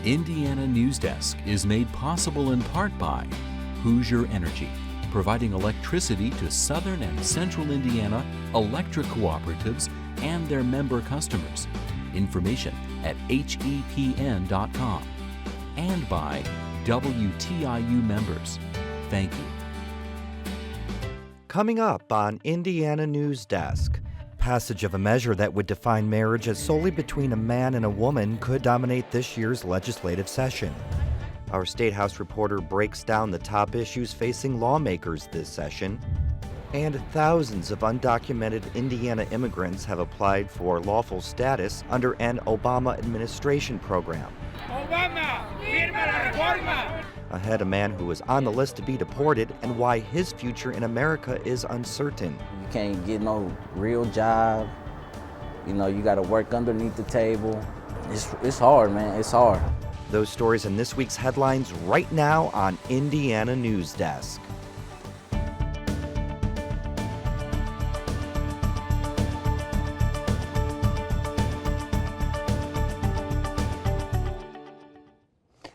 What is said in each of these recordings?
Indiana Newsdesk is made possible in part by Hoosier Energy, providing electricity to southern and central Indiana electric cooperatives and their member customers. Information at hepn.com. And by WTIU members. Thank you. Coming up on Indiana Newsdesk, passage of a measure that would define marriage as solely between a man and a woman could dominate this year's legislative session. Our State House reporter breaks down the top issues facing lawmakers this session. And thousands of undocumented Indiana immigrants have applied for lawful status under an Obama administration program. Obama, firma la reforma! Ahead, a man who is on the list to be deported and why his future in America is uncertain. You can't get no real job. You know, you got to work underneath the table. It's hard, man. It's hard. Those stories in this week's headlines right now on Indiana Newsdesk.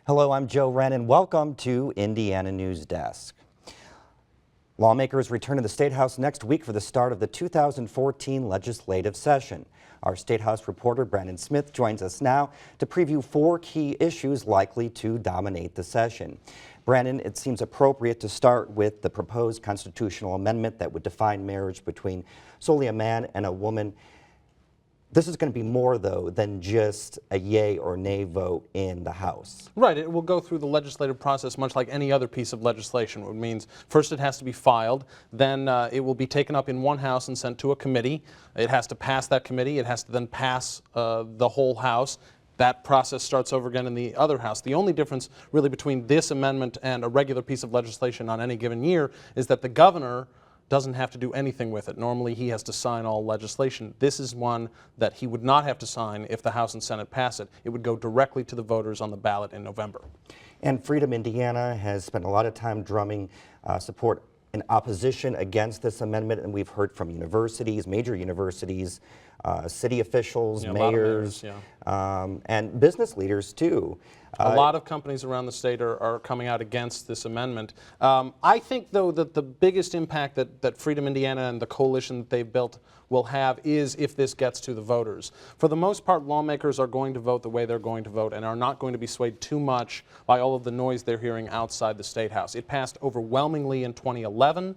Hello, I'm Joe Wren, and welcome to Indiana Newsdesk. Lawmakers return to the State House next week for the start of the 2014 legislative session. Our State House reporter, Brandon Smith, joins us now to preview 4 key issues likely to dominate the session. Brandon, it seems appropriate to start with the proposed constitutional amendment that would define marriage between solely a man and a woman. This is going to be more, though, than just a yay or nay vote in the House. Right. It will go through the legislative process much like any other piece of legislation, which means first it has to be filed, then it will be taken up in one House and sent to a committee. It has to pass that committee. It has to then pass the whole House. That process starts over again in the other House. The only difference really between this amendment and a regular piece of legislation on any given year is that the governor doesn't have to do anything with it. Normally he has to sign all legislation. This is one that he would not have to sign if the House and Senate pass it. It would go directly to the voters on the ballot in November. And Freedom Indiana has spent a lot of time drumming support in opposition against this amendment, and we've heard from universities, major universities, city officials, mayors, and business leaders too. A lot of companies around the state are coming out against this amendment. I think, though, that the biggest impact that Freedom Indiana and the coalition that they've built will have is if this gets to the voters. For the most part, lawmakers are going to vote the way they're going to vote and are not going to be swayed too much by all of the noise they're hearing outside the State House. It passed overwhelmingly in 2011.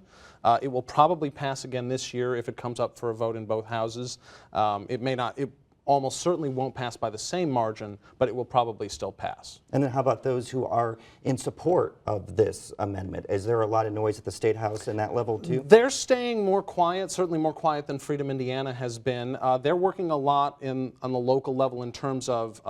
It will probably pass again this year if it comes up for a vote in both houses. It almost certainly won't pass by the same margin, but it will probably still pass. And then how about those who are in support of this amendment? Is there a lot of noise at the State House in that level too? They're staying more quiet, certainly more quiet than Freedom Indiana has been. They're working a lot on the local level in terms of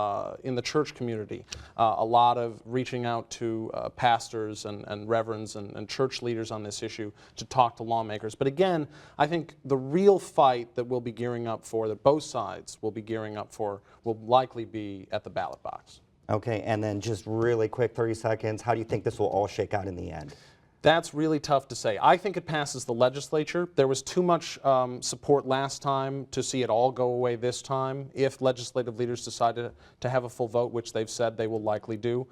in the church community. A lot of reaching out to pastors and reverends and church leaders on this issue to talk to lawmakers. But again, I think the real fight that we'll be gearing up for, that both sides will be gearing up for, will likely be at the ballot box. Okay, and then just really quick, 30 seconds, how do you think this will all shake out in the end? That's really tough to say. I think it passes the legislature. There was too much support last time to see it all go away this time if legislative leaders decided to have a full vote, which they've said they will likely do.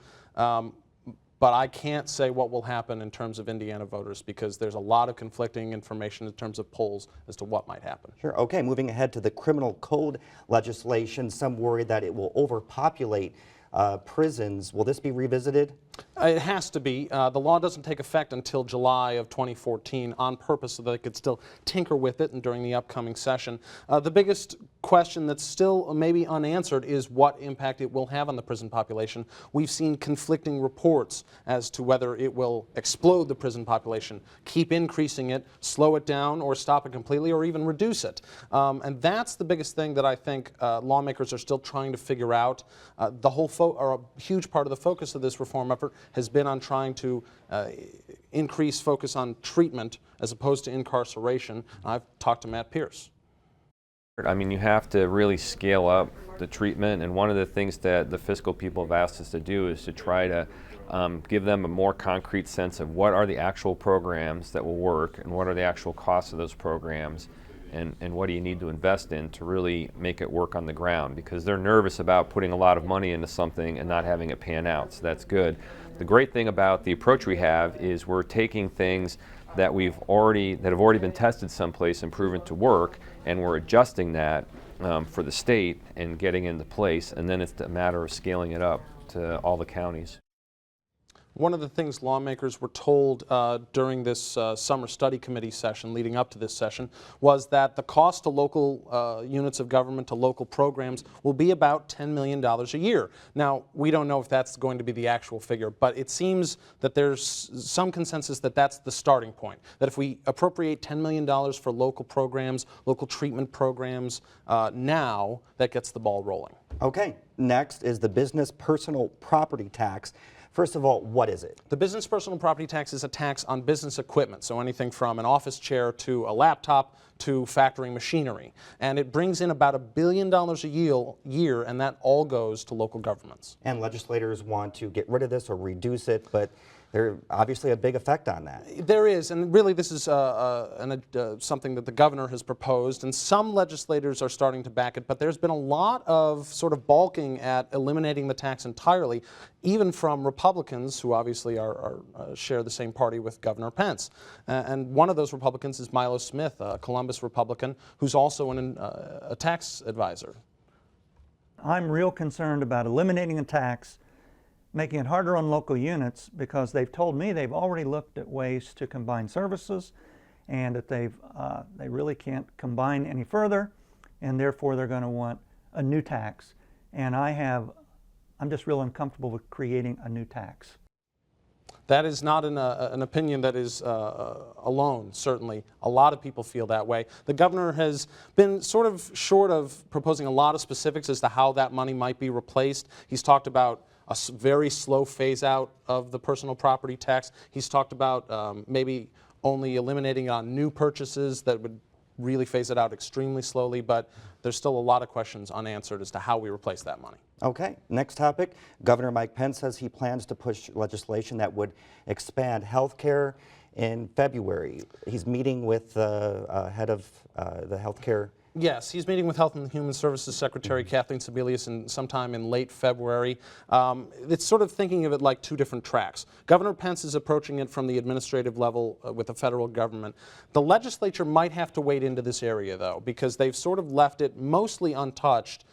But I can't say what will happen in terms of Indiana voters because there's a lot of conflicting information in terms of polls as to what might happen. Sure. Okay, moving ahead to the criminal code legislation, some worry that it will overpopulate prisons. Will this be revisited? It has to be. The law doesn't take effect until July of 2014 on purpose so that they could still tinker with it and during the upcoming session. The biggest question that's still maybe unanswered is what impact it will have on the prison population. We've seen conflicting reports as to whether it will explode the prison population, keep increasing it, slow it down, or stop it completely, or even reduce it. And that's the biggest thing that I think lawmakers are still trying to figure out. A huge part of the focus of this reform effort has been on trying to increase focus on treatment as opposed to incarceration. I've talked to Matt Pierce. I mean, you have to really scale up the treatment, and one of the things that the fiscal people have asked us to do is to try to give them a more concrete sense of what are the actual programs that will work and what are the actual costs of those programs, and what do you need to invest in to really make it work on the ground, because they're nervous about putting a lot of money into something and not having it pan out. So that's good. The great thing about the approach we have is we're taking things that have already been tested someplace and proven to work, and we're adjusting that for the state and getting into place, and then it's a matter of scaling it up to all the counties. One of the things lawmakers were told during this summer study committee session leading up to this session was that the cost to local units of government, to local programs, will be about $10 million a year. Now, we don't know if that's going to be the actual figure, but it seems that there's some consensus that that's the starting point, that if we appropriate $10 million for local programs, local treatment programs, now, that gets the ball rolling. Okay, next is the business personal property tax. First of all, what is it? The business personal property tax is a tax on business equipment, so anything from an office chair to a laptop to factory machinery. And it brings in about $1 billion a year, and that all goes to local governments. And legislators want to get rid of this or reduce it, but there's obviously a big effect on that. There is, and really this is something that the governor has proposed, and some legislators are starting to back it, but there's been a lot of sort of balking at eliminating the tax entirely, even from Republicans who obviously share the same party with Governor Pence. And one of those Republicans is Milo Smith, a Columbus Republican, who's also a tax advisor. I'm real concerned about eliminating a tax, making it harder on local units, because they've told me they've already looked at ways to combine services, and that they really can't combine any further, and therefore they're going to want a new tax. And I'm just real uncomfortable with creating a new tax. That is not an opinion that is alone, certainly. A lot of people feel that way. The governor has been sort of short of proposing a lot of specifics as to how that money might be replaced. He's talked about a very slow phase out of the personal property tax. He's talked about maybe only eliminating it on new purchases that would really phase it out extremely slowly, but there's still a lot of questions unanswered as to how we replace that money. Okay, next topic. Governor Mike Pence says he plans to push legislation that would expand health care in February. He's meeting with the head of the health care. Yes, he's meeting with Health and Human Services Secretary Kathleen Sebelius sometime in late February. It's sort of thinking of it like two different tracks. Governor Pence is approaching it from the administrative level with the federal government. The legislature might have to wade into this area, though, because they've sort of left it mostly untouched.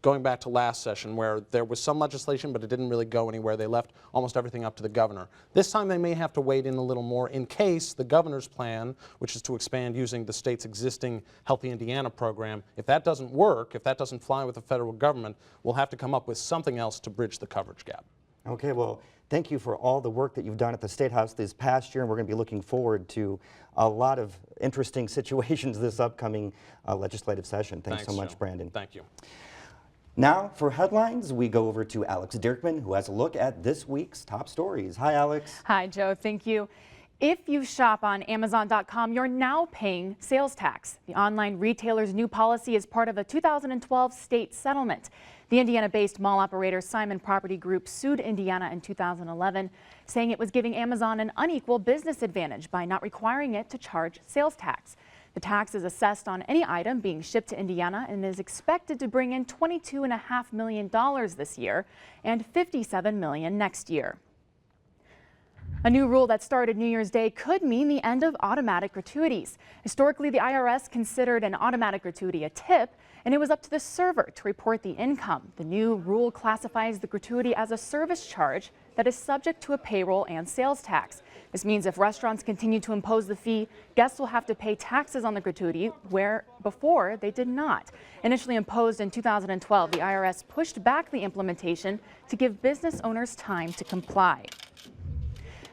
Going back to last session, where there was some legislation, but it didn't really go anywhere. They left almost everything up to the governor. This time they may have to wade in a little more in case the governor's plan, which is to expand using the state's existing Healthy Indiana program, if that doesn't work, if that doesn't fly with the federal government, we'll have to come up with something else to bridge the coverage gap. Okay, well, thank you for all the work that you've done at the State House this past year, and we're going to be looking forward to a lot of interesting situations this upcoming legislative session. Thanks so much, Joe. Brandon. Thank you. Now, for headlines, we go over to Alex Dirkman, who has a look at this week's top stories. Hi, Alex. Hi, Joe. Thank you. If you shop on Amazon.com, you're now paying sales tax. The online retailer's new policy is part of a 2012 state settlement. The Indiana-based mall operator Simon Property Group sued Indiana in 2011, saying it was giving Amazon an unequal business advantage by not requiring it to charge sales tax. The tax is assessed on any item being shipped to Indiana and is expected to bring in $22.5 million this year and $57 million next year. A new rule that started New Year's Day could mean the end of automatic gratuities. Historically, the IRS considered an automatic gratuity a tip, and it was up to the server to report the income. The new rule classifies the gratuity as a service charge that is subject to a payroll and sales tax. This means if restaurants continue to impose the fee, guests will have to pay taxes on the gratuity where before they did not. Initially imposed in 2012, the IRS pushed back the implementation to give business owners time to comply.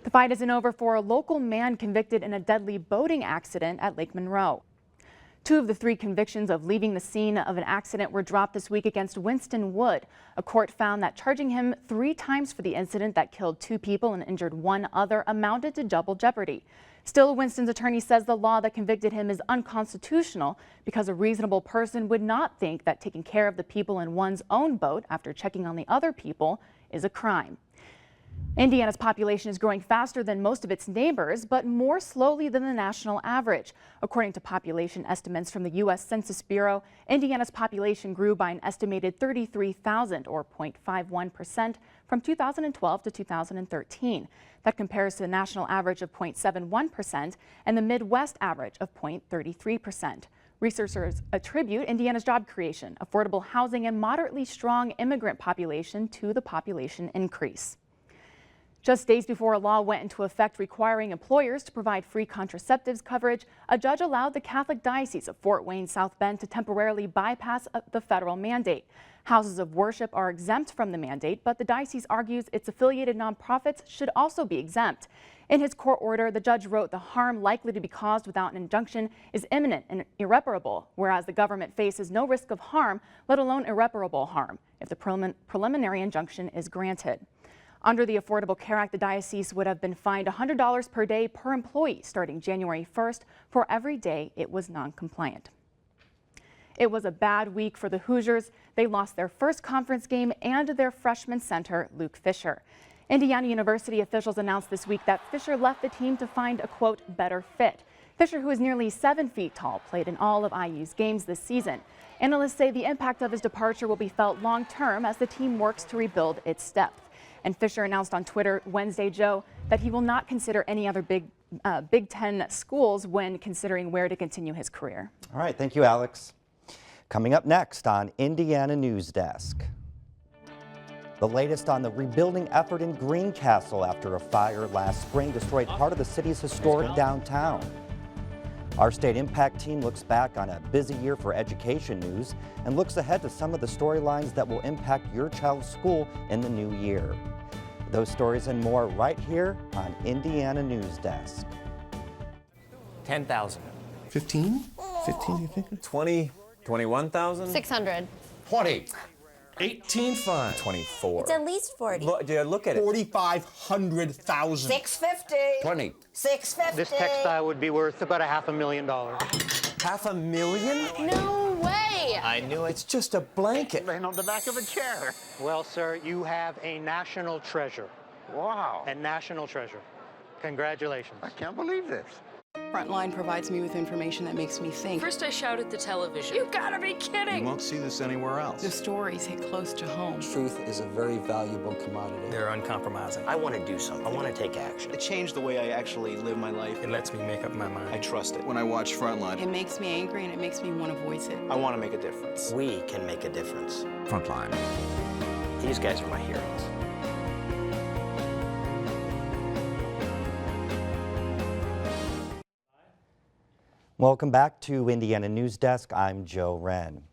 The fight isn't over for a local man convicted in a deadly boating accident at Lake Monroe. 2 of the 3 convictions of leaving the scene of an accident were dropped this week against Winston Wood. A court found that charging him 3 times for the incident that killed 2 people and injured 1 other amounted to double jeopardy. Still, Winston's attorney says the law that convicted him is unconstitutional because a reasonable person would not think that taking care of the people in one's own boat after checking on the other people is a crime. Indiana's population is growing faster than most of its neighbors, but more slowly than the national average. According to population estimates from the U.S. Census Bureau, Indiana's population grew by an estimated 33,000, or 0.51%, from 2012 to 2013. That compares to the national average of 0.71% and the Midwest average of 0.33%. Researchers attribute Indiana's job creation, affordable housing, and moderately strong immigrant population to the population increase. Just days before a law went into effect requiring employers to provide free contraceptives coverage, a judge allowed the Catholic Diocese of Fort Wayne South Bend to temporarily bypass the federal mandate. Houses of worship are exempt from the mandate, but the diocese argues its affiliated nonprofits should also be exempt. In his court order, the judge wrote the harm likely to be caused without an injunction is imminent and irreparable, whereas the government faces no risk of harm, let alone irreparable harm, if the preliminary injunction is granted. Under the Affordable Care Act, the diocese would have been fined $100 per day per employee starting January 1st for every day it was non-compliant. It was a bad week for the Hoosiers. They lost their first conference game and their freshman center, Luke Fisher. Indiana University officials announced this week that Fisher left the team to find a, quote, better fit. Fisher, who is nearly 7 feet tall, played in all of IU's games this season. Analysts say the impact of his departure will be felt long-term as the team works to rebuild its depth. And Fisher announced on Twitter Wednesday, Joe, that he will not consider any other Big Ten schools when considering where to continue his career. All right, thank you, Alex. Coming up next on Indiana Newsdesk. The latest on the rebuilding effort in Greencastle after a fire last spring destroyed part of the city's historic downtown. Our State Impact team looks back on a busy year for education news and looks ahead to some of the storylines that will impact your child's school in the new year. Those stories and more right here on Indiana Newsdesk. 10,000. 15? 15, you think? 20, 21,000? 600. 20. 18.5. 24. It's at least 40. Look at it. 4,500,000. 650. 20. 650. This textile would be worth about $500,000. $500,000? No way. I knew it. It's just a blanket. Laying on the back of a chair. Well, sir, you have a national treasure. Wow. A national treasure. Congratulations. I can't believe this. Frontline provides me with information that makes me think. First I shout at the television. You gotta be kidding! You won't see this anywhere else. The stories hit close to home. Truth is a very valuable commodity. They're uncompromising. I want to do something. I want to take action. It changed the way I actually live my life. It lets me make up my mind. I trust it. When I watch Frontline, It makes me angry and it makes me want to voice it. I want to make a difference. We can make a difference. Frontline. These guys are my heroes. Welcome back to Indiana Newsdesk. I'm Joe Wren.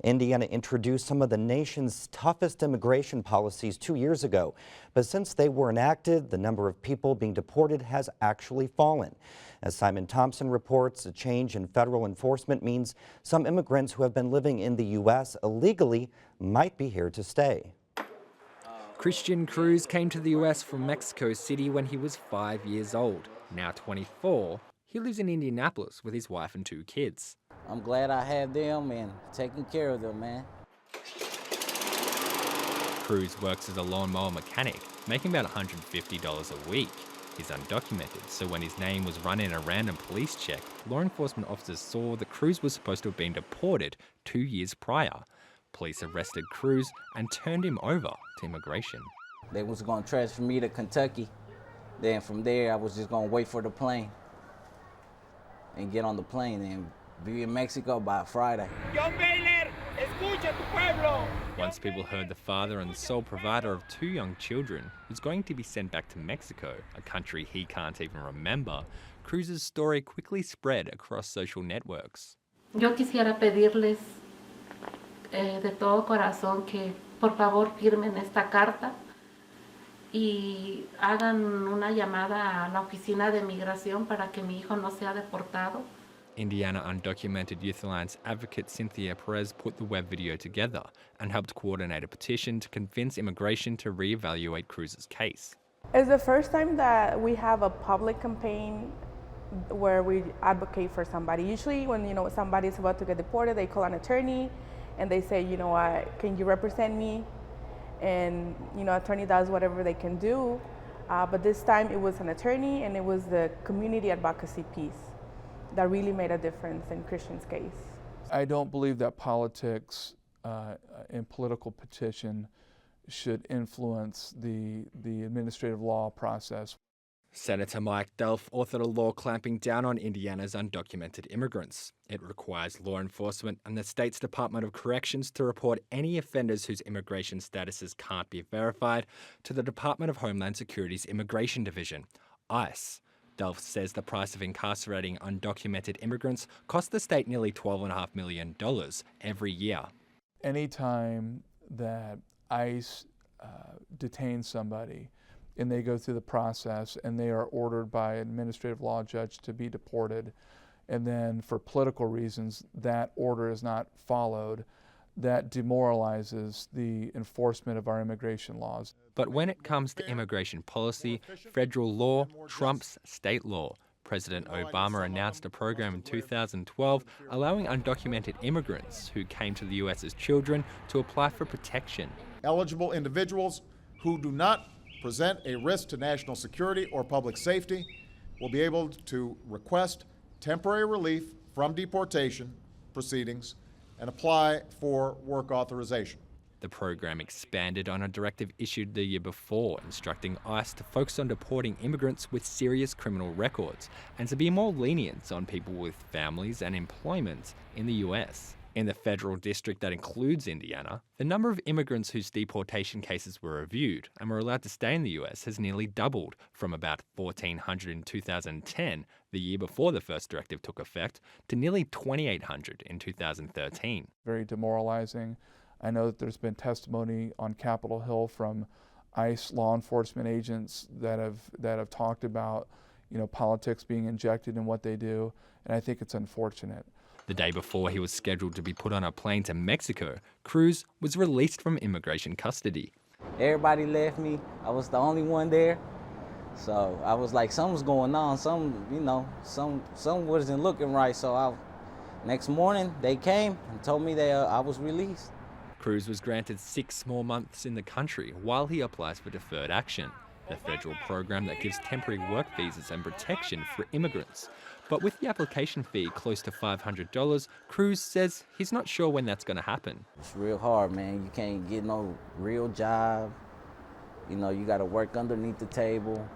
Indiana introduced some of the nation's toughest immigration policies 2 years ago, but since they were enacted, the number of people being deported has actually fallen. As Simon Thompson reports, a change in federal enforcement means some immigrants who have been living in the U.S. illegally might be here to stay. Christian Cruz came to the U.S. from Mexico City when he was 5 years old. Now 24, he lives in Indianapolis with his wife and 2 kids. I'm glad I have them and taking care of them, man. Cruz works as a lawnmower mechanic, making about $150 a week. He's undocumented, so when his name was run in a random police check, law enforcement officers saw that Cruz was supposed to have been deported 2 years prior. Police arrested Cruz and turned him over to immigration. They was gonna transfer me to Kentucky. Then from there, I was just gonna wait for the plane and get on the plane and be in Mexico by Friday. John Baylor, escucha tu pueblo. Once people heard the father and sole provider of 2 young children was going to be sent back to Mexico, a country he can't even remember, Cruz's story quickly spread across social networks. Yo quisiera pedirles de todo corazón que por favor firmen esta carta y hagan una llamada a la oficina de migración para que mi hijo no sea deportado. Indiana Undocumented Youth Alliance advocate Cynthia Perez put the web video together and helped coordinate a petition to convince immigration to reevaluate Cruz's case. It's the first time that we have a public campaign where we advocate for somebody. Usually when somebody is about to get deported, they call an attorney and they say, can you represent me? and attorney does whatever they can do. But this time it was an attorney, and it was the community advocacy piece that really made a difference in Christian's case. I don't believe that politics and political petition should influence the administrative law process. Senator Mike Delph authored a law clamping down on Indiana's undocumented immigrants. It requires law enforcement and the state's Department of Corrections to report any offenders whose immigration statuses can't be verified to the Department of Homeland Security's Immigration Division, ICE. Delph says the price of incarcerating undocumented immigrants costs the state nearly $12.5 million every year. Anytime that ICE detains somebody and they go through the process and they are ordered by an administrative law judge to be deported, and then for political reasons that order is not followed, that demoralizes the enforcement of our immigration laws. But when it comes to immigration policy, federal law trumps state law. President Obama announced a program in 2012 allowing undocumented immigrants who came to the U.S. as children to apply for protection. Eligible individuals who do not present a risk to national security or public safety will be able to request temporary relief from deportation proceedings and apply for work authorization. The program expanded on a directive issued the year before, instructing ICE to focus on deporting immigrants with serious criminal records and to be more lenient on people with families and employment in the US. In the federal district that includes Indiana, the number of immigrants whose deportation cases were reviewed and were allowed to stay in the US has nearly doubled from about 1,400 in 2010, the year before the first directive took effect, to nearly 2,800 in 2013. Very demoralizing. I know that there's been testimony on Capitol Hill from ICE law enforcement agents that have talked about, politics being injected in what they do, and I think it's unfortunate. The day before he was scheduled to be put on a plane to Mexico, Cruz was released from immigration custody. Everybody left me. I was the only one there. So I was like, something's going on. Something wasn't looking right. So next morning, they came and told me that I was released. Cruz was granted 6 more months in the country while he applies for deferred action, the federal program that gives temporary work visas and protection for immigrants. But with the application fee close to $500, Cruz says he's not sure when that's going to happen. It's real hard, man. You can't get no real job. You got to work underneath the table.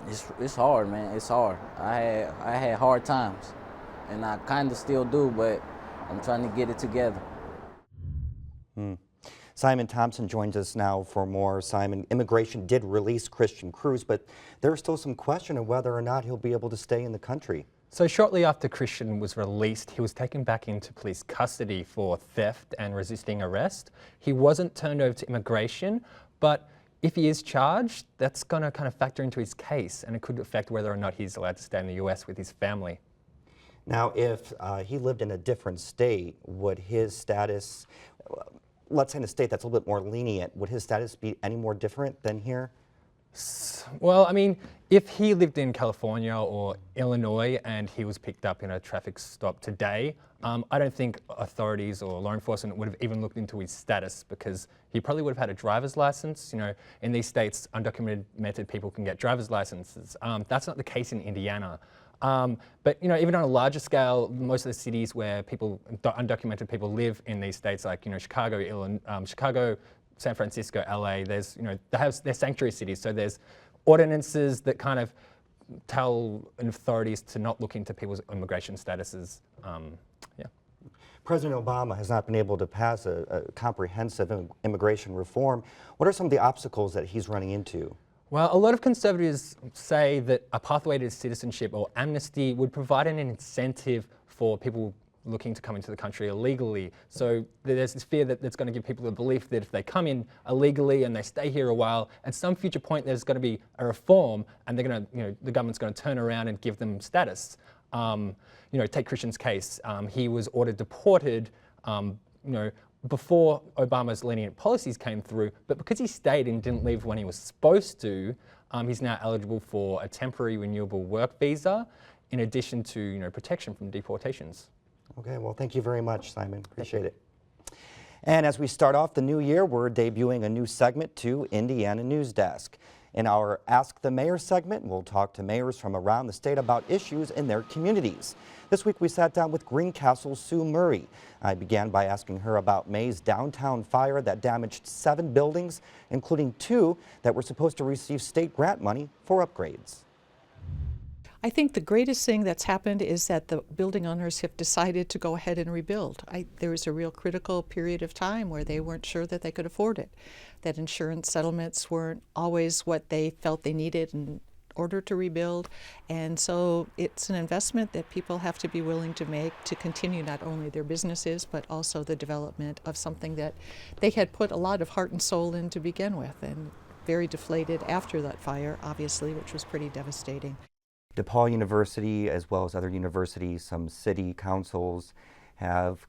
It's hard, man. It's hard. I had hard times, and I kind of still do, but I'm trying to get it together. Simon Thompson joins us now for more. Simon, immigration did release Christian Cruz, but there's still some question of whether or not he'll be able to stay in the country. So shortly after Christian was released, he was taken back into police custody for theft and resisting arrest. He wasn't turned over to immigration, but if he is charged, that's going to kind of factor into his case, and it could affect whether or not he's allowed to stay in the US with his family. Now, if he lived in a different state, would his status, let's say in a state that's a little bit more lenient, would his status be any more different than here? Well, I mean, if he lived in California or Illinois and he was picked up in a traffic stop today, I don't think authorities or law enforcement would have even looked into his status, because he probably would have had a driver's license. In these states, undocumented people can get driver's licenses. That's not the case in Indiana. But even on a larger scale, most of the cities where undocumented people live in these states, like Chicago, San Francisco, LA, they have their sanctuary cities. So there's ordinances that kind of tell authorities to not look into people's immigration statuses. President Obama has not been able to pass a comprehensive immigration reform. What are some of the obstacles that he's running into? Well, a lot of conservatives say that a pathway to citizenship or amnesty would provide an incentive for people looking to come into the country illegally. So there's this fear that it's going to give people the belief that if they come in illegally and they stay here a while, at some future point there's going to be a reform, and they're going to, the government's going to turn around and give them status. Take Christian's case. He was ordered deported, before Obama's lenient policies came through, but because he stayed and didn't leave when he was supposed to, he's now eligible for a temporary renewable work visa, in addition to protection from deportations. Okay, well, thank you very much, Simon. Appreciate it. And as we start off the new year, we're debuting a new segment to Indiana Newsdesk. In our Ask the Mayor segment, we'll talk to mayors from around the state about issues in their communities. This week we sat down with Greencastle Sue Murray. I began by asking her about May's downtown fire that damaged 7 buildings, including 2 that were supposed to receive state grant money for upgrades. I think the greatest thing that's happened is that the building owners have decided to go ahead and rebuild. There was a real critical period of time where they weren't sure that they could afford it, that insurance settlements weren't always what they felt they needed in order to rebuild, and so it's an investment that people have to be willing to make to continue not only their businesses but also the development of something that they had put a lot of heart and soul in to begin with, and very deflated after that fire, obviously, which was pretty devastating. DePaul University, as well as other universities, some city councils have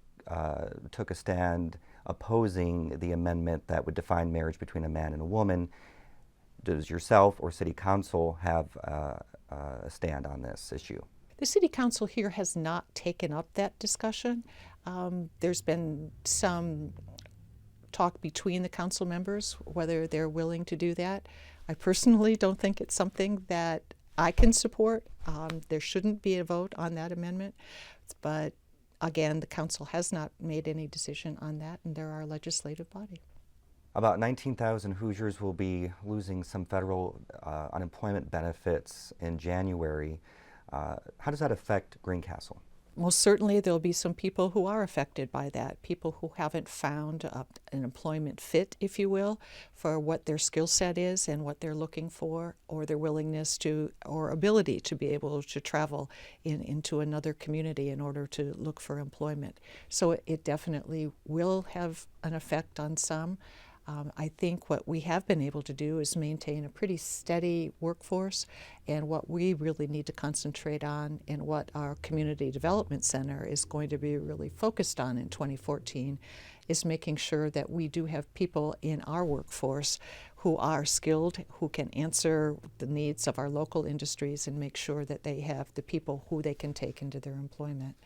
took a stand opposing the amendment that would define marriage between a man and a woman. Does yourself or city council have a stand on this issue? The city council here has not taken up that discussion. There's been some talk between the council members whether they're willing to do that. I personally don't think it's something that I can support. There shouldn't be a vote on that amendment, but again, the council has not made any decision on that, and they're our legislative body. About 19,000 Hoosiers will be losing some federal unemployment benefits in January. How does that affect Greencastle? Most certainly there'll be some people who are affected by that, people who haven't found an employment fit, if you will, for what their skill set is and what they're looking for, or their willingness to, or ability to be able to travel into another community in order to look for employment. So it definitely will have an effect on some. I think what we have been able to do is maintain a pretty steady workforce, and what we really need to concentrate on and what our Community Development Center is going to be really focused on in 2014 is making sure that we do have people in our workforce who are skilled, who can answer the needs of our local industries and make sure that they have the people who they can take into their employment.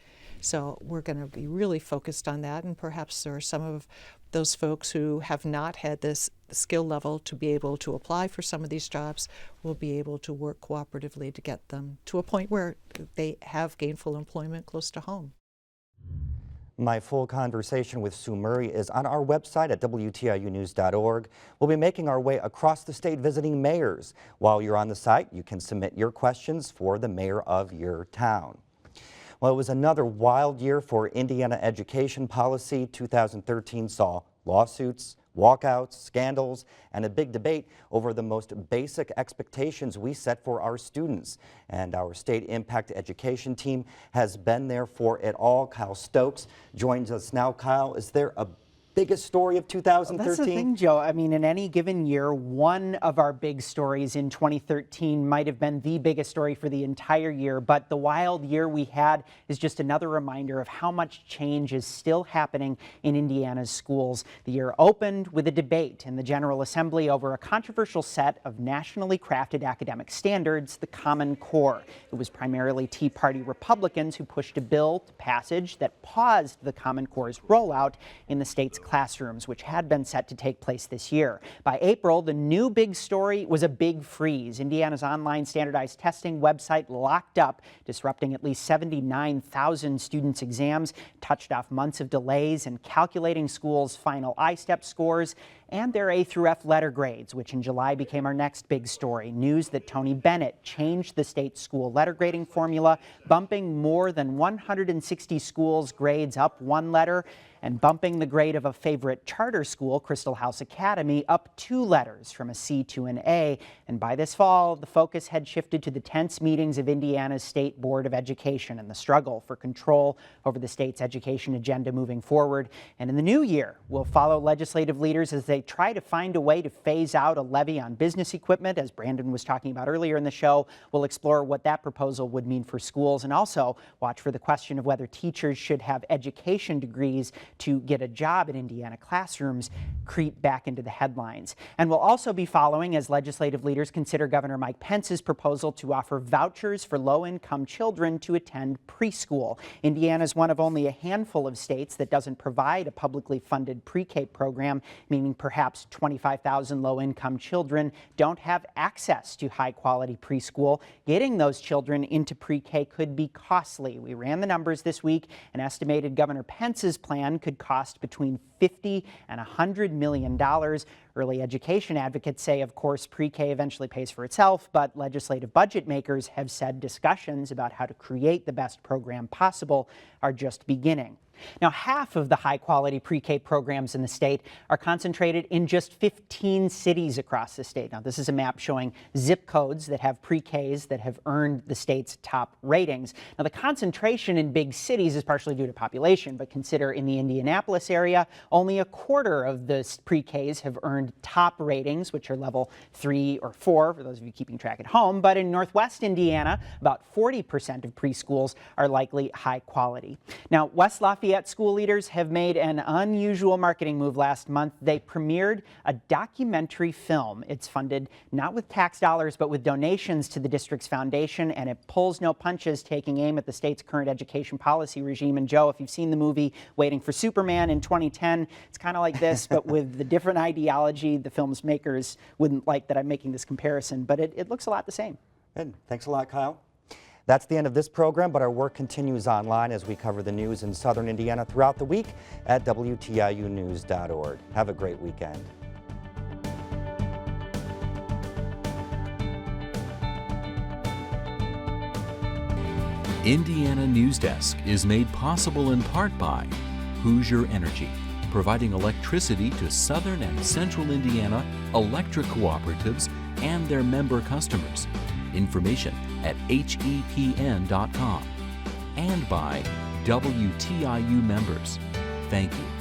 So we're going to be really focused on that, and perhaps there are some of those folks who have not had this skill level to be able to apply for some of these jobs will be able to work cooperatively to get them to a point where they have gainful employment close to home. My full conversation with Sue Murray is on our website at WTIUnews.org. We'll be making our way across the state visiting mayors. While you're on the site, you can submit your questions for the mayor of your town. Well, it was another wild year for Indiana education policy. 2013 saw lawsuits, walkouts, scandals, and a big debate over the most basic expectations we set for our students. And our StateImpact education team has been there for it all. Kyle Stokes joins us now. Kyle, is there a biggest story of 2013? Well, that's the thing, Joe. I mean, in any given year, one of our big stories in 2013 might have been the biggest story for the entire year, but the wild year we had is just another reminder of how much change is still happening in Indiana's schools. The year opened with a debate in the General Assembly over a controversial set of nationally crafted academic standards, the Common Core. It was primarily Tea Party Republicans who pushed a bill to passage that paused the Common Core's rollout in the state's classrooms, which had been set to take place this year. By April, the new big story was a big freeze. Indiana's online standardized testing website locked up, disrupting at least 79,000 students' exams, touched off months of delays in calculating schools' final I-STEP scores and their A through F letter grades, which in July became our next big story. News that Tony Bennett changed the state school letter grading formula, bumping more than 160 schools' grades up 1 letter and bumping the grade of a favorite charter school, Crystal House Academy, up 2 letters from a C to an A. And by this fall, the focus had shifted to the tense meetings of Indiana's State Board of Education and the struggle for control over the state's education agenda moving forward. And in the new year, we'll follow legislative leaders as they try to find a way to phase out a levy on business equipment, as Brandon was talking about earlier in the show. We'll explore what that proposal would mean for schools, and also watch for the question of whether teachers should have education degrees to get a job in Indiana classrooms creep back into the headlines. And we'll also be following as legislative leaders consider Governor Mike Pence's proposal to offer vouchers for low-income children to attend preschool. Indiana is one of only a handful of states that doesn't provide a publicly funded pre-K program, meaning perhaps 25,000 low-income children don't have access to high-quality preschool. Getting those children into pre-K could be costly. We ran the numbers this week and estimated Governor Pence's plan could cost between $50 and $100 million. Early education advocates say, of course, pre-K eventually pays for itself, but legislative budget makers have said discussions about how to create the best program possible are just beginning. Now, half of the high-quality pre-K programs in the state are concentrated in just 15 cities across the state. Now, this is a map showing zip codes that have pre-Ks that have earned the state's top ratings. Now, the concentration in big cities is partially due to population, but consider in the Indianapolis area, only a quarter of the pre-Ks have earned top ratings, which are level 3 or 4, for those of you keeping track at home. But in Northwest Indiana, about 40% of preschools are likely high quality. Now, West Lafayette school leaders have made an unusual marketing move last month. They premiered a documentary film. It's funded not with tax dollars, but with donations to the district's foundation, and it pulls no punches, taking aim at the state's current education policy regime. And Joe, if you've seen the movie Waiting for Superman in 2010, it's kind of like this, but with the different ideology. The film's makers wouldn't like that I'm making this comparison, but it looks a lot the same. Good. Thanks a lot, Kyle. That's the end of this program, but our work continues online as we cover the news in southern Indiana throughout the week at WTIUnews.org. Have a great weekend. Indiana Newsdesk is made possible in part by Hoosier Energy, providing electricity to southern and central Indiana electric cooperatives and their member customers. Information at hepn.com, and by WTIU members. Thank you.